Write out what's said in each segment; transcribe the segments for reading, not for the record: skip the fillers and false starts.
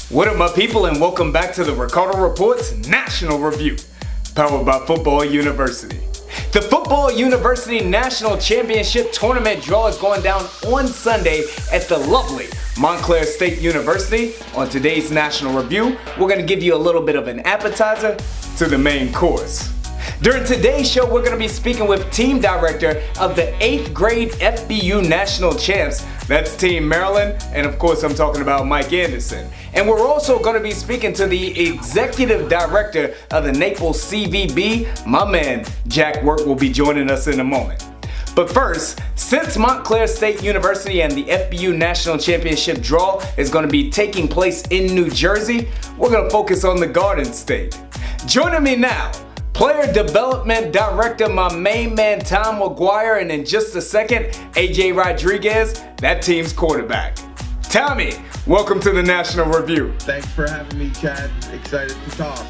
What up, my people, and welcome back to the Ricardo Report's National Review, powered by Football University. The Football University National Championship Tournament draw is going down on Sunday at the lovely Montclair State University. On today's National Review, we're going to give you a little bit of an appetizer to the main course. During today's show, we're going to be speaking with team director of the 8th grade FBU National Champs. That's Team Maryland, and of course I'm talking about Mike Anderson. And we're also going to be speaking to the executive director of the Naples CVB. My man, Jack Wirt, will be joining us in a moment. But first, since Montclair State University and the FBU National Championship draw is going to be taking place in New Jersey, we're going to focus on the Garden State. Joining me now, Player Development Director, my main man Tom McGuire, and in just a second, AJ Rodriguez, that team's quarterback. Tommy, welcome to the National Review. Thanks for having me, Chad. Excited to talk.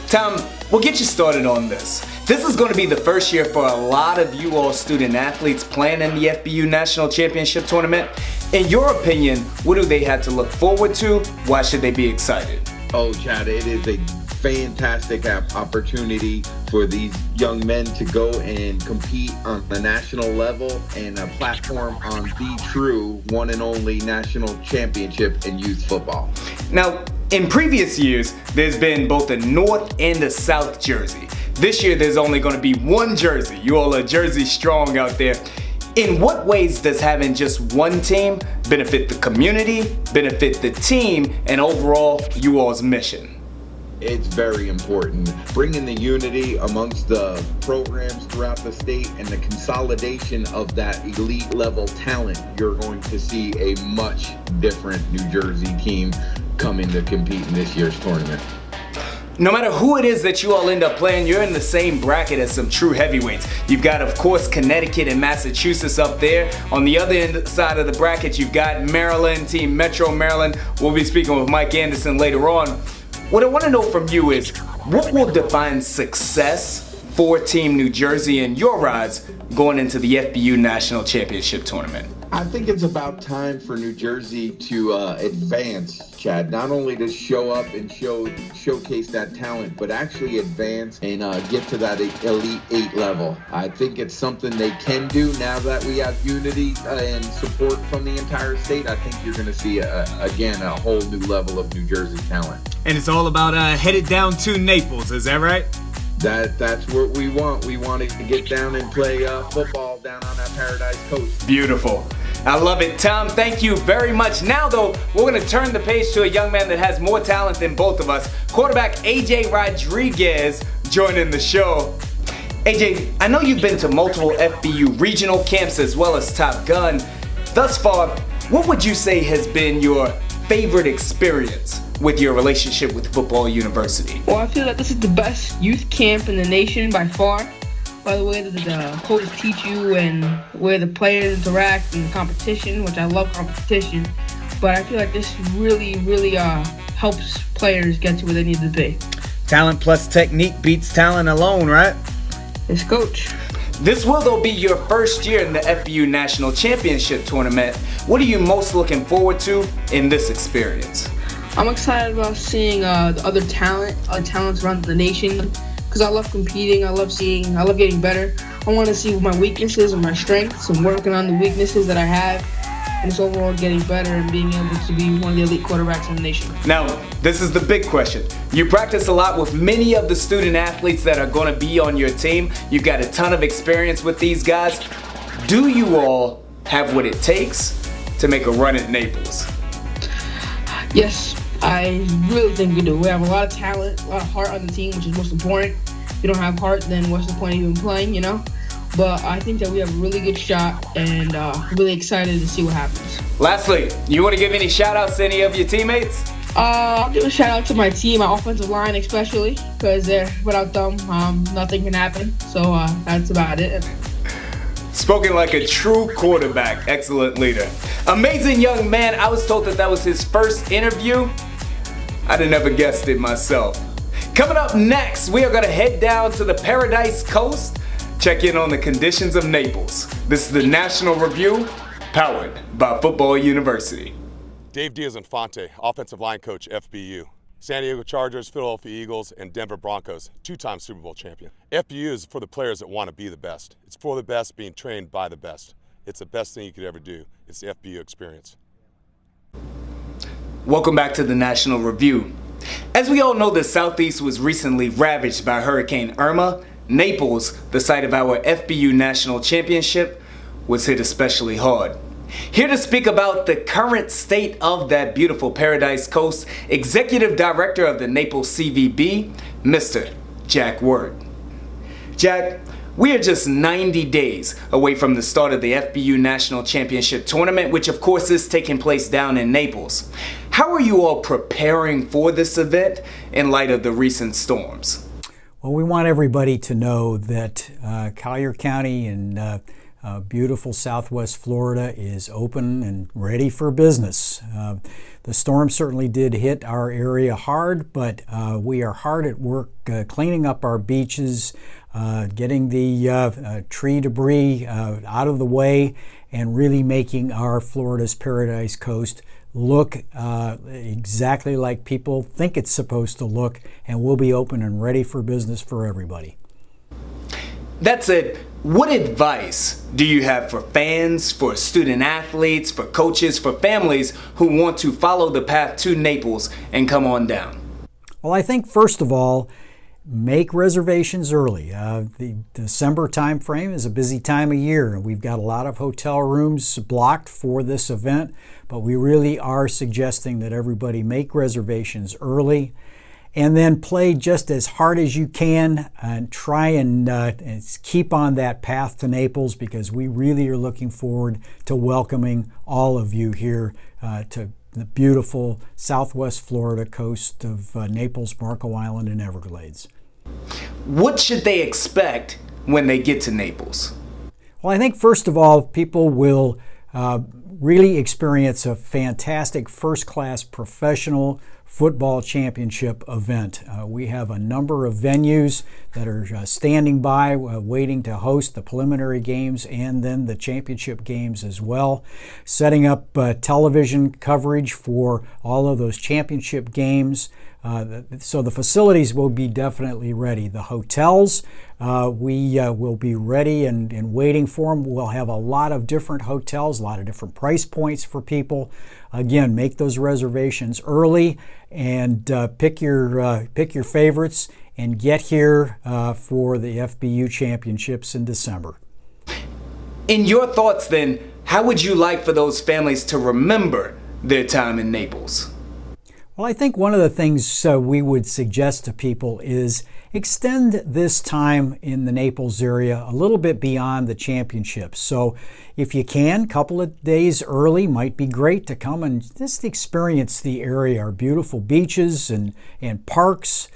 Tom, we'll get you started on this. This is going to be the first year for a lot of you all student athletes playing in the FBU National Championship Tournament. In your opinion, what do they have to look forward to? Why should they be excited? Oh, Chad, it is a fantastic opportunity for these young men to go and compete on the national level and a platform on the true one and only national championship in youth football. Now, in previous years, there's been both a North and a South jersey. This year, there's only going to be one jersey. You all are Jersey strong out there. In what ways does having just one team benefit the community, benefit the team, and overall you all's mission? It's very important. Bringing the unity amongst the programs throughout the state and the consolidation of that elite level talent, you're going to see a much different New Jersey team coming to compete in this year's tournament. No matter who it is that you all end up playing, you're in the same bracket as some true heavyweights. You've got, of course, Connecticut and Massachusetts up there. On the other side of the bracket, you've got Maryland, Team Metro Maryland. We'll be speaking with Mike Anderson later on. What I want to know from you is, what will define success for Team New Jersey in your eyes going into the FBU National Championship Tournament? I think it's about time for New Jersey to advance, Chad. Not only to show up and showcase that talent, but actually advance and get to that Elite 8 level. I think it's something they can do now that we have unity and support from the entire state. I think you're going to see, again, a whole new level of New Jersey talent. And it's all about headed down to Naples, is that right? That's what we want. We wanted to get down and play football down on that Paradise Coast. Beautiful. I love it. Tom, thank you very much. Now, though, we're going to turn the page to a young man that has more talent than both of us. Quarterback AJ Rodriguez joining the show. AJ, I know you've been to multiple FBU regional camps as well as Top Gun. Thus far, what would you say has been your favorite experience with your relationship with Football University? Well, I feel that this is the best youth camp in the nation by far. By the way that the coaches teach you and where the players interact and the competition, which I love competition, but I feel like this really helps players get to where they need to be. Talent plus technique beats talent alone, right? Yes, coach. This will, though, be your first year in the FBU National Championship Tournament. What are you most looking forward to in this experience? I'm excited about seeing the other talents around the nation, because I love competing, I love getting better. I want to see my weaknesses and my strengths and working on the weaknesses that I have, and just overall getting better and being able to be one of the elite quarterbacks in the nation. Now, this is the big question. You practice a lot with many of the student athletes that are going to be on your team. You've got a ton of experience with these guys. Do you all have what it takes to make a run at Naples? Yes, I really think we do. We have a lot of talent, a lot of heart on the team, which is most important. If you don't have heart, then what's the point of even playing, you know? But I think that we have a really good shot and really excited to see what happens. Lastly, you want to give any shout outs to any of your teammates? I'll give a shout out to my team, my offensive line especially, because without them, nothing can happen. So that's about it. Spoken like a true quarterback. Excellent leader. Amazing young man. I was told that was his first interview. I'd have never guessed it myself. Coming up next, we are going to head down to the Paradise Coast, check in on the conditions of Naples. This is the National Review, powered by Football University. Dave Diaz-Infante, offensive line coach, FBU. San Diego Chargers, Philadelphia Eagles, and Denver Broncos, two-time Super Bowl champion. FBU is for the players that want to be the best. It's for the best being trained by the best. It's the best thing you could ever do. It's the FBU experience. Welcome back to the National Review. As we all know, the Southeast was recently ravaged by Hurricane Irma. Naples, the site of our FBU National Championship, was hit especially hard. Here to speak about the current state of that beautiful Paradise Coast, Executive Director of the Naples CVB, Mr. Jack Word. Jack, we are just 90 days away from the start of the FBU National Championship Tournament, which of course is taking place down in Naples. How are you all preparing for this event in light of the recent storms? Well, we want everybody to know that Collier County and beautiful Southwest Florida is open and ready for business. The storm certainly did hit our area hard, but we are hard at work cleaning up our beaches, getting the tree debris out of the way, and really making our Florida's Paradise Coast look exactly like people think it's supposed to look, and we'll be open and ready for business for everybody. That's it. What advice do you have for fans, for student athletes, for coaches, for families who want to follow the path to Naples and come on down? Well, I think first of all, make reservations early. The December time frame is a busy time of year, and we've got a lot of hotel rooms blocked for this event, but we really are suggesting that everybody make reservations early. And then play just as hard as you can and try and keep on that path to Naples, because we really are looking forward to welcoming all of you here to the beautiful Southwest Florida coast of Naples, Marco Island, and Everglades. What should they expect when they get to Naples? Well, I think first of all, people will really experience a fantastic first-class professional football championship event. We have a number of venues that are standing by, waiting to host the preliminary games and then the championship games as well. Setting up television coverage for all of those championship games. So the facilities will be definitely ready. The hotels, we will be ready and waiting for them. We'll have a lot of different hotels, a lot of different price points for people. Again, make those reservations early and pick your favorites and get here for the FBU Championships in December. In your thoughts then, how would you like for those families to remember their time in Naples? Well, I think one of the things we would suggest to people is extend this time in the Naples area a little bit beyond the championships. So if you can, a couple of days early might be great to come and just experience the area, our beautiful beaches and parks,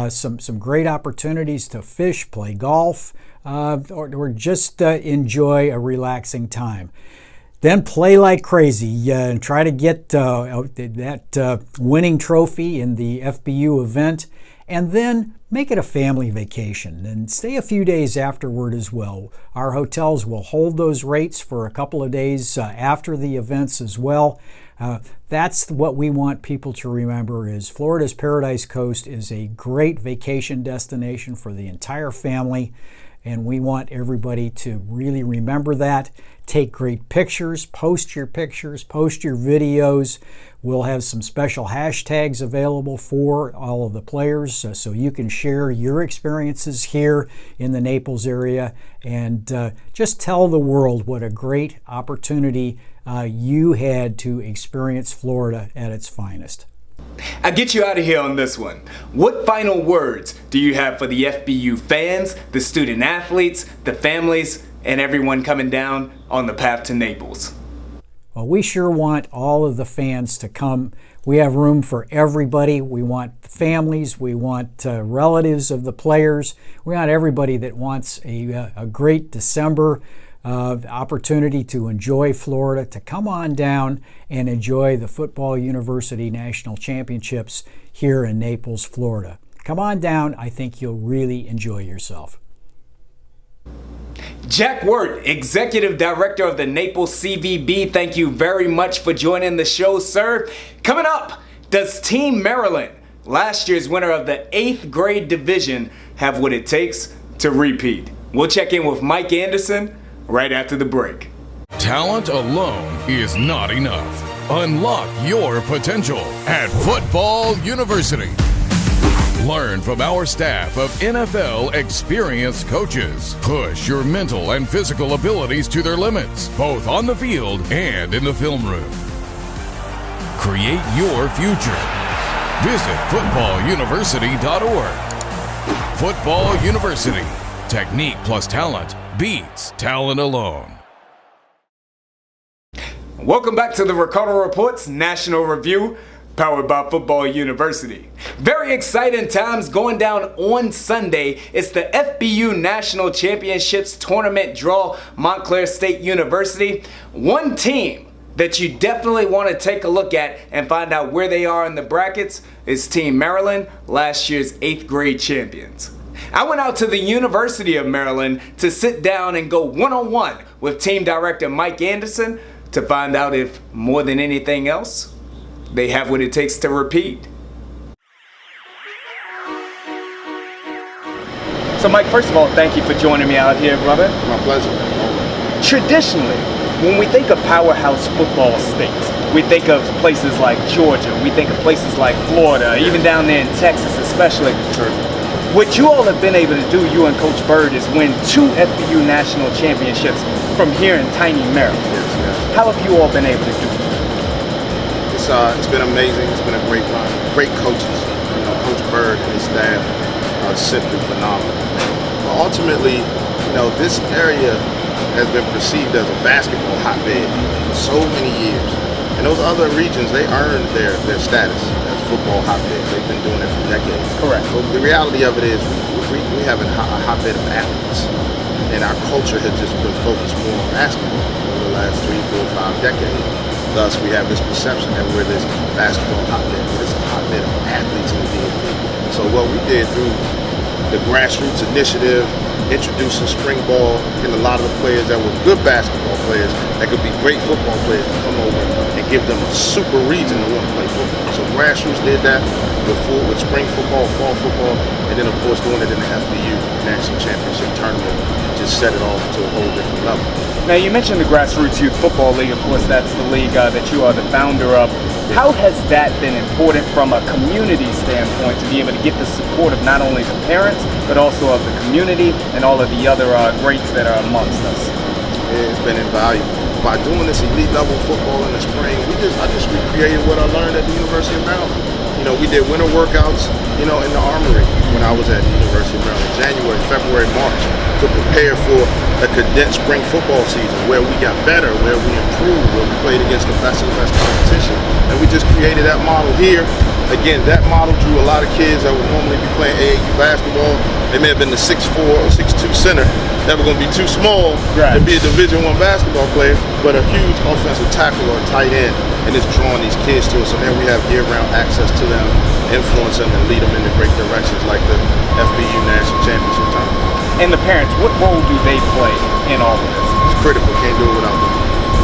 some great opportunities to fish, play golf, or just enjoy a relaxing time. Then play like crazy and try to get that winning trophy in the FBU event, and then make it a family vacation and stay a few days afterward as well. Our hotels will hold those rates for a couple of days after the events as well. That's what we want people to remember, is Florida's Paradise Coast is a great vacation destination for the entire family. And we want everybody to really remember that. Take great pictures, post your videos. We'll have some special hashtags available for all of the players so you can share your experiences here in the Naples area and just tell the world what a great opportunity you had to experience Florida at its finest. I'll get you out of here on this one. What final words do you have for the FBU fans, the student athletes, the families, and everyone coming down on the path to Naples? Well, we sure want all of the fans to come. We have room for everybody. We want families. We want relatives of the players. We want everybody that wants a great December opportunity to enjoy Florida, to come on down and enjoy the Football University National Championships here in Naples, Florida. Come on down. I think you'll really enjoy yourself. Jack Wirt, Executive Director of the Naples CVB, thank you very much for joining the show, sir. Coming up, does Team Maryland, last year's winner of the 8th grade division, have what it takes to repeat? We'll check in with Mike Anderson right after the break. Talent alone is not enough. Unlock your potential at Football University. Learn from our staff of NFL experienced coaches. Push your mental and physical abilities to their limits, both on the field and in the film room. Create your future. Visit footballuniversity.org. Football University. Technique plus talent beats talent alone. Welcome back to the Ricardo Reports National Review, powered by Football University. Very exciting times going down on Sunday. It's the FBU National Championships Tournament draw, Montclair State University. One team that you definitely want to take a look at and find out where they are in the brackets is Team Maryland, last year's 8th grade champions. I went out to the University of Maryland to sit down and go one-on-one with Team Director Mike Anderson to find out if, more than anything else, they have what it takes to repeat. So Mike, first of all, thank you for joining me out here, brother. My pleasure. Traditionally, when we think of powerhouse football states, we think of places like Georgia, we think of places like Florida, even down there in Texas especially. Sure. What you all have been able to do, you and Coach Bird, is win 2 FBU national championships from here in tiny Maryland. Yes. How have you all been able to do that? It's been amazing. It's been a great run. Great coaches. Coach Bird and his staff are simply phenomenal. But ultimately, this area has been perceived as a basketball hotbed for so many years. And those other regions, they earned their status as football hotbeds. They've been doing it for decades. Correct. But the reality of it is we have a hotbed of athletes. And our culture has just been focused more on basketball over the last 3, 4, 5 decades. Thus, we have this perception that we're this basketball hotbed, but it's a hotbed of athletes in the DMV. So what we did through the grassroots initiative, introducing spring ball, and a lot of the players that were good basketball players that could be great football players to come over and give them a super reason to want to play football. So grassroots did that with spring football, fall football, and then of course doing it in the FBU National Championship Tournament. Just set it off to a whole different level. Now you mentioned the Grassroots Youth Football League. Of course, that's the league that you are the founder of. How has that been important from a community standpoint to be able to get the support of not only the parents, but also of the community and all of the other greats that are amongst us? It's been invaluable. By doing this elite level football in the spring, I just recreated what I learned at the University of Maryland. We did winter workouts, in the Armory when I was at the University of Maryland, January, February, March, to prepare for a condensed spring football season where we got better, where we improved, where we played against the best of the best competition. And we just created that model here. Again, that model drew a lot of kids that would normally be playing AAU basketball. They may have been the 6'4" or 6'2" center that were going to be too small to be a Division I basketball player, but a huge offensive tackle or a tight end, and it's drawing these kids to us. So then we have year-round access to them, influence them, and lead them into great directions like the FBU National Championship Tournament. And the parents, what role do they play in all of this? It's critical. Can't do it without them.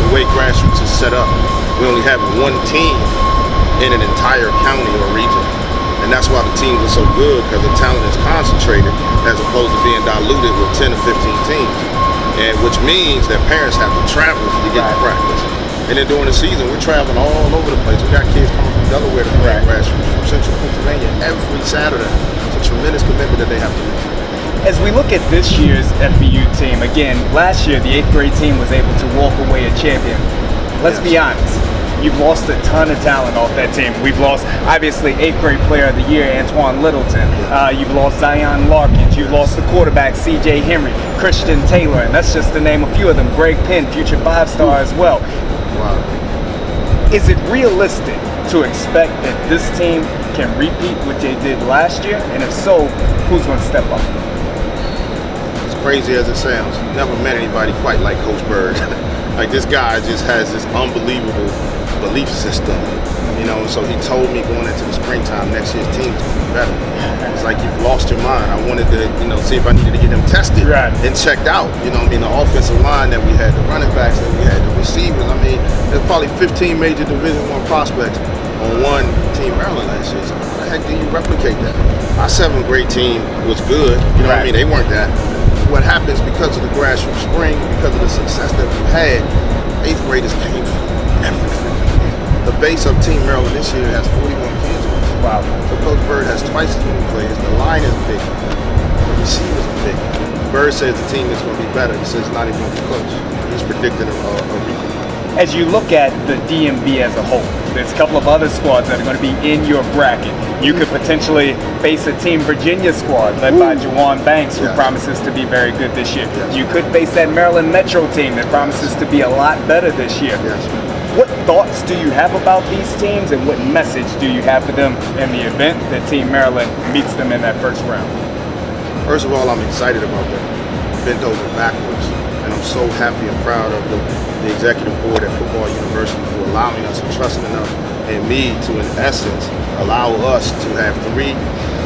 The way grassroots is set up, we only have one team in an entire county or region. And that's why the teams are so good, because the talent is concentrated as opposed to being diluted with 10 or 15 teams. And which means that parents have to travel to get to practice. And then during the season, we're traveling all over the place. We got kids coming from Delaware to play grassroots, from Central Pennsylvania every Saturday. It's a tremendous commitment that they have to make. As we look at this year's FBU team, again, last year the 8th grade team was able to walk away a champion. Let's be honest. You've lost a ton of talent off that team. We've lost, obviously, 8th grade player of the year, Antoine Littleton. You've lost Zion Larkins. You've lost the quarterback, C.J. Henry, Christian Taylor, and that's just to name a few of them. Greg Penn, future 5-star as well. Wow. Is it realistic to expect that this team can repeat what they did last year? And if so, who's going to step up? As crazy as it sounds, never met anybody quite like Coach Bird. Like, this guy just has this unbelievable belief system You know, and so he told me going into the springtime, next year's team is going to be better. It's like you've lost your mind. I wanted to, you know, see if I needed to get him tested and checked out. You know what I mean? The offensive line that we had, the running backs that we had, the receivers. I mean, there's probably 15 major Division I prospects on one team Maryland last year. So how the heck do you replicate that? Our 7th grade team was good. You know what I mean? They weren't that. What happens because of the grassroots spring, because of the success that we had, 8th graders came from everything. The base of Team Maryland this year has 41 kids. Wow. So Coach Bird has twice as many players. The line is big. The receivers are big. Bird says the team is going to be better. He says it's not even going to be close. He's predicting a repeat. As you look at the DMV as a whole, there's a couple of other squads that are going to be in your bracket. You could potentially face a Team Virginia squad led by Juwan Banks, who promises to be very good this year. You could face that Maryland Metro team that promises to be a lot better this year. What thoughts do you have about these teams, and what message do you have for them in the event that Team Maryland meets them in that first round? First of all, I'm excited about that. Bent over backwards. And I'm so happy and proud of the executive board at Football University for allowing us and trusting enough in me to, in essence, allow us to have 3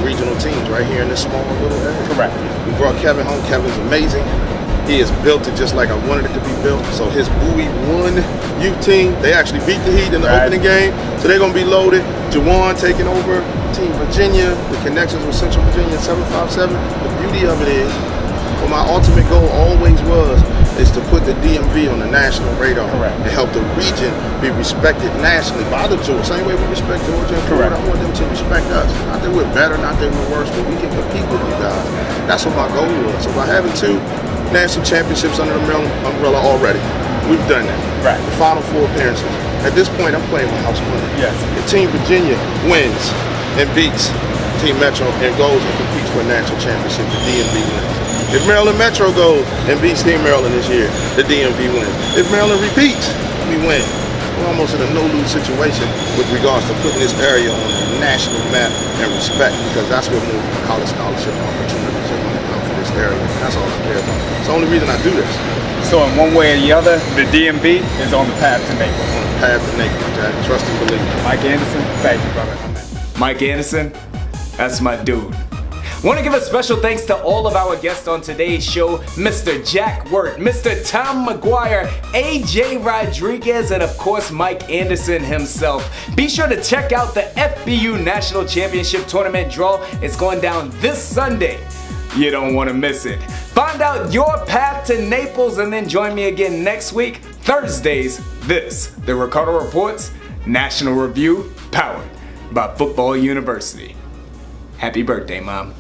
regional teams right here in this small little area. Correct. We brought Kevin home. Kevin's amazing. He has built it just like I wanted it to be built. So his Bowie 1 youth team, they actually beat the Heat in the opening game. So they're going to be loaded. Juwan taking over Team Virginia, the connections with Central Virginia 757. The beauty of it is, what my ultimate goal always was, is to put the DMV on the national radar and help the region be respected nationally by the Georgia. Same way we respect Georgia and Florida. I want them to respect us. Not that we're better, not that we're worse, but we can compete with you guys. That's what my goal was. So by having 2 national championships under the Maryland umbrella already, we've done that. The Final 4 appearances. At this point, I'm playing with house money. If Team Virginia wins and beats Team Metro and goes and competes for a national championship, the DMV wins. If Maryland Metro goes and beats Team Maryland this year, the DMV wins. If Maryland repeats, we win. We're almost in a no-lose situation with regards to putting this area on a national map and respect, because that's where more college scholarship opportunities are going to come for this area. That's all I care about. It's the only reason I do this. So in one way or the other, the DMV is on the path to Naples. On the path to Naples, Jack. Trust and believe. Mike Anderson, thank you, brother. Mike Anderson, that's my dude. Want to give a special thanks to all of our guests on today's show, Mr. Jack Wirt, Mr. Tom McGuire, AJ Rodriguez, and of course Mike Anderson himself. Be sure to check out the FBU National Championship Tournament draw. It's going down this Sunday. You don't want to miss it. Find out your path to Naples and then join me again next week, Thursdays. The Ricardo Reports National Review, powered by Football University. Happy birthday, Mom.